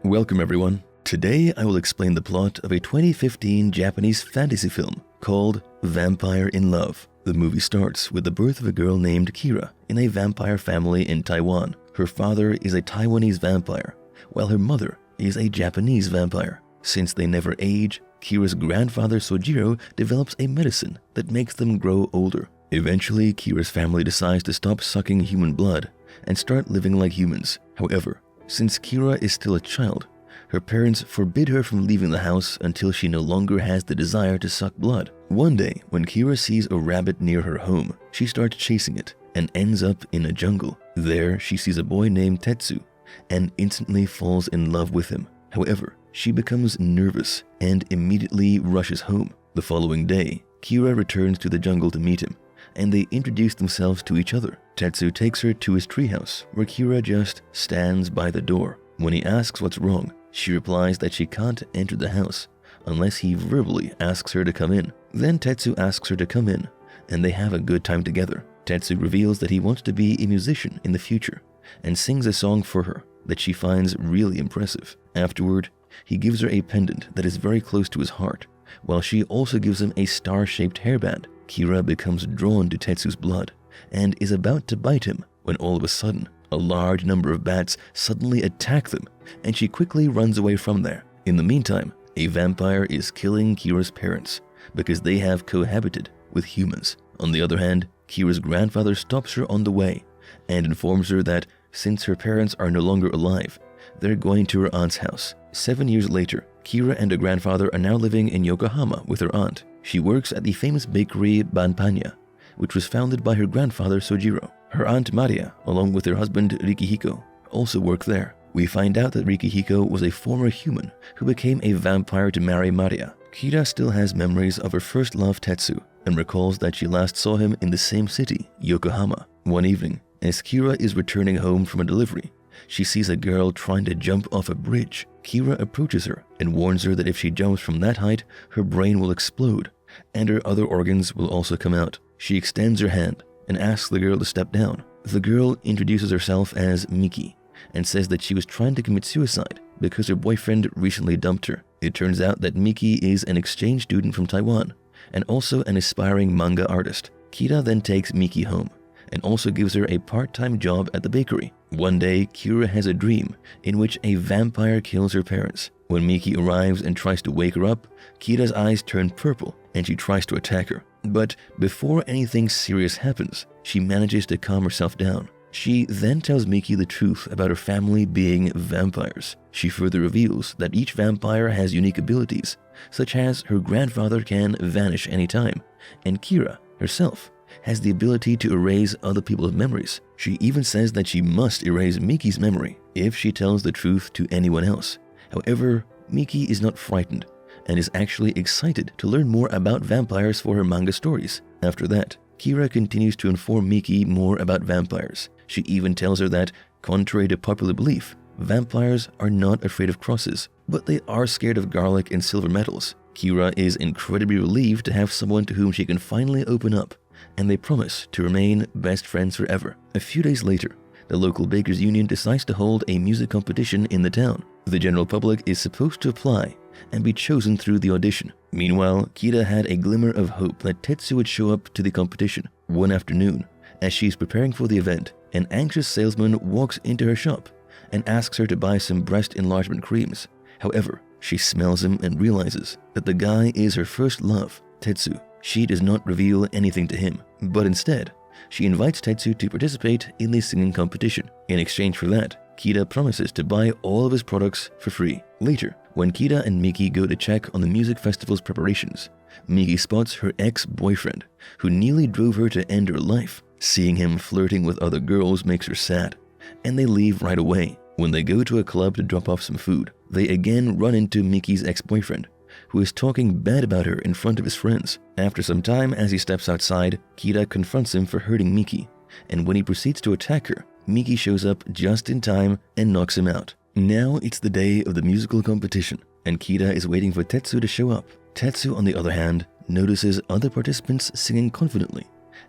Welcome everyone. Today I will explain the plot of a 2015 Japanese fantasy film called Vampire in Love. The movie starts with the birth of a girl named Kira in a vampire family in Taiwan. Her father is a Taiwanese vampire, while her mother is a Japanese vampire. Since they never age, Kira's grandfather Sojiro develops a medicine that makes them grow older. Eventually, Kira's family decides to stop sucking human blood and start living like humans. However, since Kira is still a child, her parents forbid her from leaving the house until she no longer has the desire to suck blood. One day, when Kira sees a rabbit near her home, she starts chasing it and ends up in a jungle. There, she sees a boy named Tetsu and instantly falls in love with him. However, she becomes nervous and immediately rushes home. The following day, Kira returns to the jungle to meet him, and they introduce themselves to each other. Tetsu takes her to his treehouse, where Kira just stands by the door. When he asks what's wrong, she replies that she can't enter the house unless he verbally asks her to come in. Then Tetsu asks her to come in, and they have a good time together. Tetsu reveals that he wants to be a musician in the future and sings a song for her that she finds really impressive. Afterward, he gives her a pendant that is very close to his heart, while she also gives him a star-shaped hairband. Kira becomes drawn to Tetsu's blood and is about to bite him when all of a sudden, a large number of bats suddenly attack them, and she quickly runs away from there. In the meantime, a vampire is killing Kira's parents because they have cohabited with humans. On the other hand, Kira's grandfather stops her on the way and informs her that since her parents are no longer alive, they're going to her aunt's house. 7 years later, Kira and her grandfather are now living in Yokohama with her aunt. She works at the famous bakery Banpanya, which was founded by her grandfather Sojiro. Her aunt Maria, along with her husband Rikihiko, also work there. We find out that Rikihiko was a former human who became a vampire to marry Maria. Kira still has memories of her first love Tetsu and recalls that she last saw him in the same city, Yokohama. One evening, as Kira is returning home from a delivery, she sees a girl trying to jump off a bridge. Kira approaches her and warns her that if she jumps from that height, her brain will explode and her other organs will also come out. She extends her hand and asks the girl to step down. The girl introduces herself as Miki and says that she was trying to commit suicide because her boyfriend recently dumped her. It turns out that Miki is an exchange student from Taiwan and also an aspiring manga artist. Kira then takes Miki home and also gives her a part-time job at the bakery. One day, Kira has a dream in which a vampire kills her parents. When Miki arrives and tries to wake her up, Kira's eyes turn purple and she tries to attack her. But before anything serious happens, she manages to calm herself down. She then tells Miki the truth about her family being vampires. She further reveals that each vampire has unique abilities, such as her grandfather can vanish anytime, and Kira herself has the ability to erase other people's memories. She even says that she must erase Miki's memory if she tells the truth to anyone else. However, Miki is not frightened and is actually excited to learn more about vampires for her manga stories. After that, Kira continues to inform Miki more about vampires. She even tells her that, contrary to popular belief, vampires are not afraid of crosses, but they are scared of garlic and silver metals. Kira is incredibly relieved to have someone to whom she can finally open up, and they promise to remain best friends forever. A few days later, the local bakers union decides to hold a music competition in the town. The general public is supposed to apply and be chosen through the audition. Meanwhile, Kira had a glimmer of hope that Tetsu would show up to the competition. One afternoon, as she is preparing for the event, an anxious salesman walks into her shop and asks her to buy some breast enlargement creams. However, she smells him and realizes that the guy is her first love, Tetsu. She does not reveal anything to him, but instead, she invites Tetsu to participate in the singing competition. In exchange for that, Kira promises to buy all of his products for free. Later, when Kira and Miki go to check on the music festival's preparations, Miki spots her ex-boyfriend, who nearly drove her to end her life. Seeing him flirting with other girls makes her sad, and they leave right away. When they go to a club to drop off some food, they again run into Miki's ex-boyfriend, who is talking bad about her in front of his friends. After some time, as he steps outside, Kira confronts him for hurting Miki, and when he proceeds to attack her, Miki shows up just in time and knocks him out. Now it's the day of the musical competition, and Kira is waiting for Tetsu to show up. Tetsu, on the other hand, notices other participants singing confidently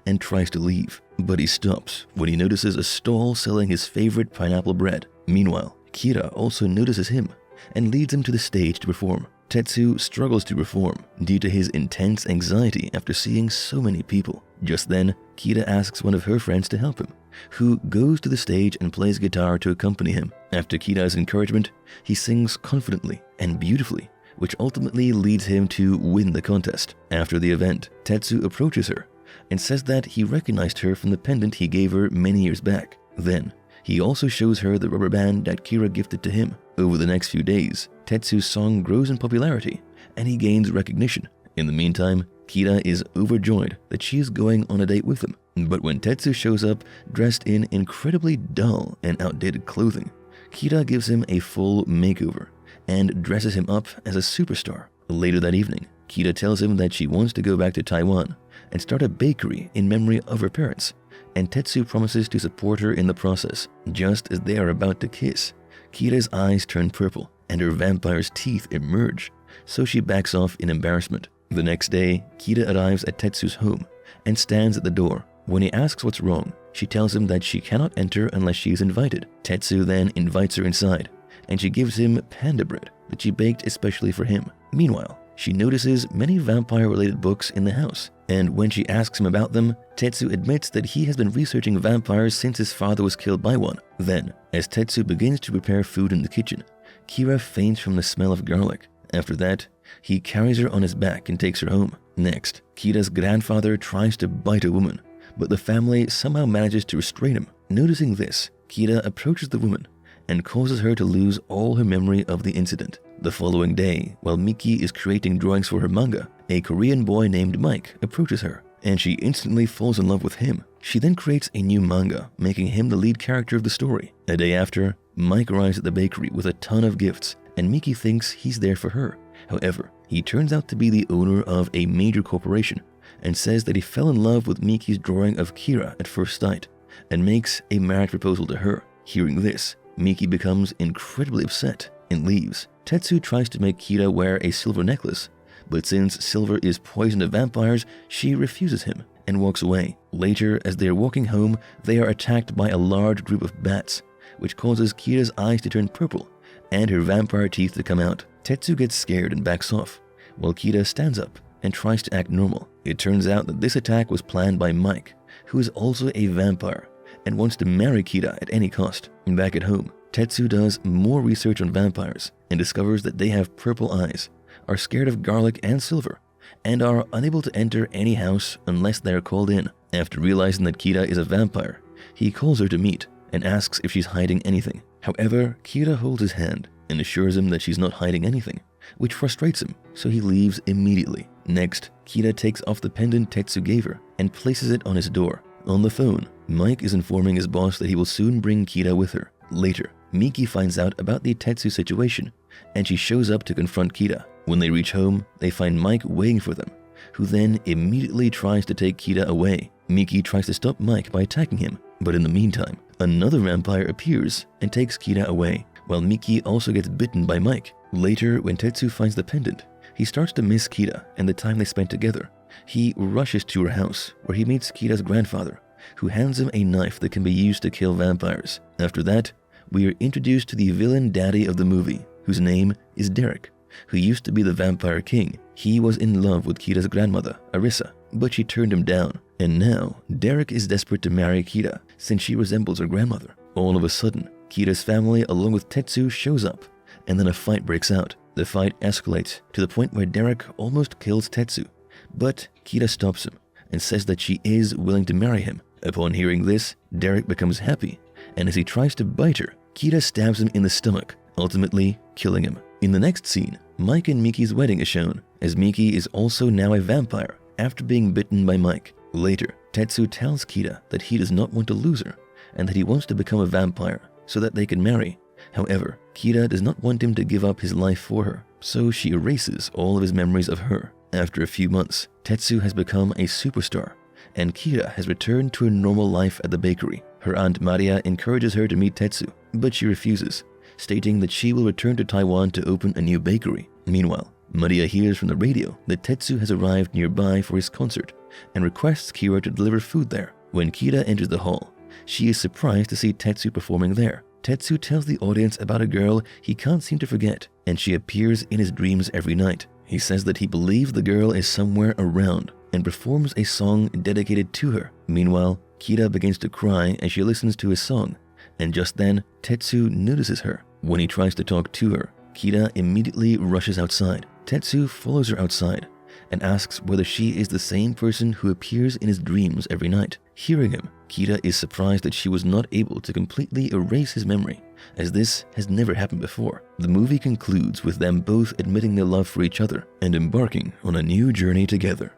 and tries to leave, but he stops when he notices a stall selling his favorite pineapple bread. Meanwhile, Kira also notices him and leads him to the stage to perform. Tetsu struggles to perform due to his intense anxiety after seeing so many people. Just then, Kira asks one of her friends to help him, who goes to the stage and plays guitar to accompany him. After Kira's encouragement, he sings confidently and beautifully, which ultimately leads him to win the contest. After the event, Tetsu approaches her and says that he recognized her from the pendant he gave her many years back. Then, he also shows her the rubber band that Kira gifted to him. Over the next few days, Tetsu's song grows in popularity and he gains recognition. In the meantime, Kira is overjoyed that she is going on a date with him. But when Tetsu shows up dressed in incredibly dull and outdated clothing, Kira gives him a full makeover and dresses him up as a superstar. Later that evening, Kira tells him that she wants to go back to Taiwan and start a bakery in memory of her parents, and Tetsu promises to support her in the process. Just as they are about to kiss, Kira's eyes turn purple and her vampire's teeth emerge, so she backs off in embarrassment. The next day, Kira arrives at Tetsu's home and stands at the door. When he asks what's wrong, she tells him that she cannot enter unless she is invited. Tetsu then invites her inside, and she gives him panda bread that she baked especially for him. Meanwhile, she notices many vampire-related books in the house, and when she asks him about them, Tetsu admits that he has been researching vampires since his father was killed by one. Then, as Tetsu begins to prepare food in the kitchen, Kira faints from the smell of garlic. After that, he carries her on his back and takes her home. Next, Kira's grandfather tries to bite a woman, but the family somehow manages to restrain him. Noticing this, Kira approaches the woman and causes her to lose all her memory of the incident. The following day, while Miki is creating drawings for her manga, a Korean boy named Mike approaches her, and she instantly falls in love with him. She then creates a new manga, making him the lead character of the story. A day after, Mike arrives at the bakery with a ton of gifts, and Miki thinks he's there for her. However, he turns out to be the owner of a major corporation, and says that he fell in love with Miki's drawing of Kira at first sight, and makes a marriage proposal to her. Hearing this, Miki becomes incredibly upset and leaves. Tetsu tries to make Kira wear a silver necklace, but since silver is poison to vampires, she refuses him and walks away. Later, as they are walking home, they are attacked by a large group of bats, which causes Kira's eyes to turn purple and her vampire teeth to come out. Tetsu gets scared and backs off, while Kira stands up and tries to act normal. It turns out that this attack was planned by Mike, who is also a vampire and wants to marry Kira at any cost. Back at home, Tetsu does more research on vampires and discovers that they have purple eyes, are scared of garlic and silver, and are unable to enter any house unless they are called in. After realizing that Kira is a vampire, he calls her to meet and asks if she's hiding anything. However, Kira holds his hand and assures him that she's not hiding anything, which frustrates him, so he leaves immediately. Next, Kira takes off the pendant Tetsu gave her and places it on his door. On the phone, Mike is informing his boss that he will soon bring Kira with her. Later, Miki finds out about the Tetsu situation, and she shows up to confront Kira. When they reach home, they find Mike waiting for them, who then immediately tries to take Kira away. Miki tries to stop Mike by attacking him, but in the meantime, another vampire appears and takes Kira away, while Miki also gets bitten by Mike. Later, when Tetsu finds the pendant, he starts to miss Kira and the time they spent together. He rushes to her house, where he meets Kira's grandfather, who hands him a knife that can be used to kill vampires. After that, we are introduced to the villain daddy of the movie, whose name is Derek, who used to be the vampire king. He was in love with Kira's grandmother, Arissa, but she turned him down. And now, Derek is desperate to marry Kira, since she resembles her grandmother. All of a sudden, Kira's family along with Tetsu shows up, and then a fight breaks out. The fight escalates to the point where Derek almost kills Tetsu, but Kira stops him and says that she is willing to marry him. Upon hearing this, Derek becomes happy, and as he tries to bite her, Kira stabs him in the stomach, ultimately killing him. In the next scene, Mike and Miki's wedding is shown, as Miki is also now a vampire after being bitten by Mike. Later, Tetsu tells Kira that he does not want to lose her, and that he wants to become a vampire so that they can marry. However, Kira does not want him to give up his life for her, so she erases all of his memories of her. After a few months, Tetsu has become a superstar, and Kira has returned to her normal life at the bakery. Her aunt Maria encourages her to meet Tetsu, but she refuses, stating that she will return to Taiwan to open a new bakery. Meanwhile, Maria hears from the radio that Tetsu has arrived nearby for his concert and requests Kira to deliver food there. When Kira enters the hall, she is surprised to see Tetsu performing there. Tetsu tells the audience about a girl he can't seem to forget, and she appears in his dreams every night. He says that he believes the girl is somewhere around and performs a song dedicated to her. Meanwhile, Kira begins to cry as she listens to his song, and just then, Tetsu notices her. When he tries to talk to her, Kira immediately rushes outside. Tetsu follows her outside and asks whether she is the same person who appears in his dreams every night. Hearing him, Kira is surprised that she was not able to completely erase his memory, as this has never happened before. The movie concludes with them both admitting their love for each other and embarking on a new journey together.